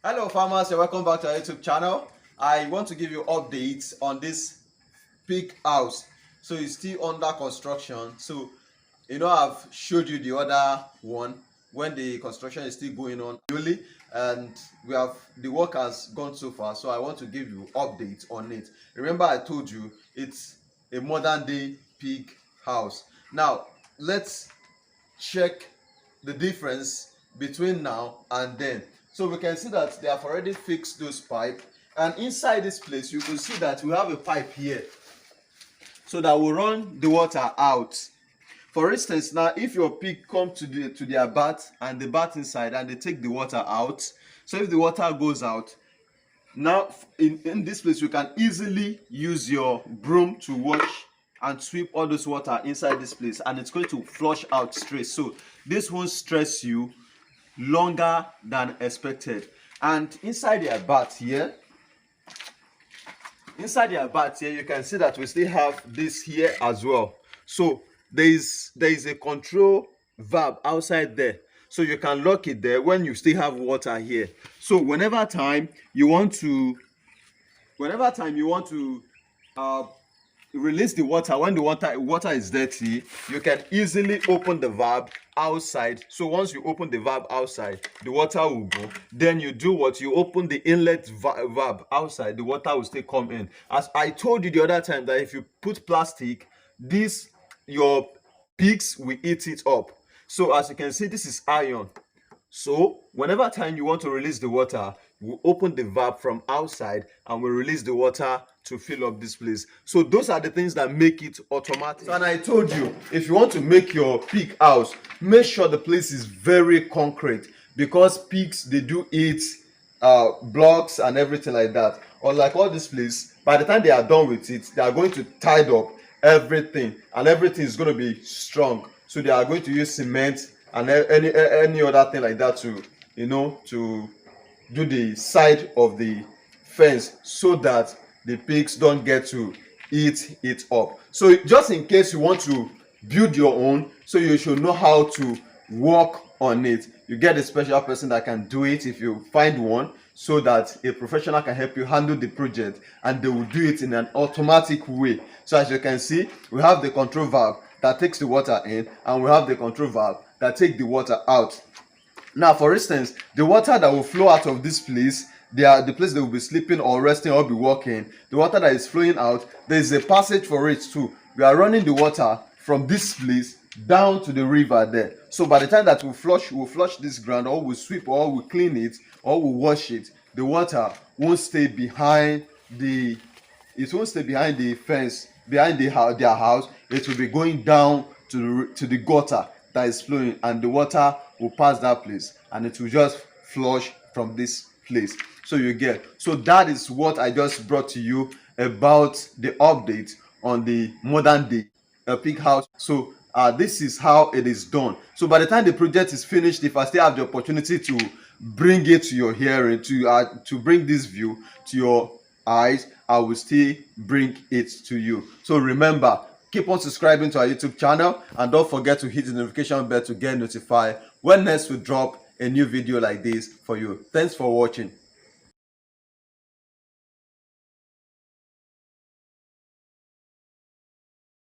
Hello farmers, and welcome back to our YouTube channel. I want to give you updates on this pig house. So it's still under construction. So I've showed you the other one when the construction is still going on really, and the work has gone so far. So I want to give you updates on it. Remember, I told you it's a modern day pig house. Now let's check the difference between now and then. So we can see that they have already fixed those pipe, and inside this place you can see that we have a pipe here so that will run the water out. For instance, now if your pig come to their bath and the bath inside and they take the water out, so if the water goes out, now in this place you can easily use your broom to wash and sweep all this water inside this place, and it's going to flush out straight. So this won't stress you longer than expected. And inside their bath here, you can see that we still have this here as well. So there is a control valve outside there, so you can lock it there when you still have water here. So whenever time you want to release the water, when the water is dirty, you can easily open the valve outside. So once you open the valve outside, the water will go. Then you do what? You open the inlet valve outside, the water will still come in. As I told you the other time, that if you put plastic, your pigs will eat it up. So as you can see, this is iron. So whenever time you want to release the water, we open the valve from outside and we release the water to fill up this place. So those are the things that make it automatic. And I told you, if you want to make your pig house, make sure the place is very concrete, because pigs, they do eat blocks and everything like that. Unlike all this place, by the time they are done with it, they are going to tide up everything, and everything is going to be strong. So they are going to use cement and any other thing like that to do the side of the fence, so that the pigs don't get to eat it up. So just in case you want to build your own, so you should know how to work on it. You get a special person that can do it if you find one, so that a professional can help you handle the project, and they will do it in an automatic way. So as you can see, we have the control valve that takes the water in, and we have the control valve that takes the water out. Now for instance, the water that will flow out of this place, the place they will be sleeping or resting or be walking, the water that is flowing out, there is a passage for it too. We are running the water from this place down to the river there. So by the time that we'll flush this ground, or we'll sweep, or we'll clean it, or we'll wash it, the water won't stay behind the fence, behind their house. It will be going down to the gutter that is flowing, and the water will pass that place, and it will just flush from this place. So that is what I just brought to you about the update on the modern day pig house. So this is how it is done. So by the time the project is finished, if I still have the opportunity to bring it to your hearing, to bring this view to your eyes, I will still bring it to you. So remember, keep on subscribing to our YouTube channel, and don't forget to hit the notification bell to get notified when next we drop a new video like this for you. Thanks for watching.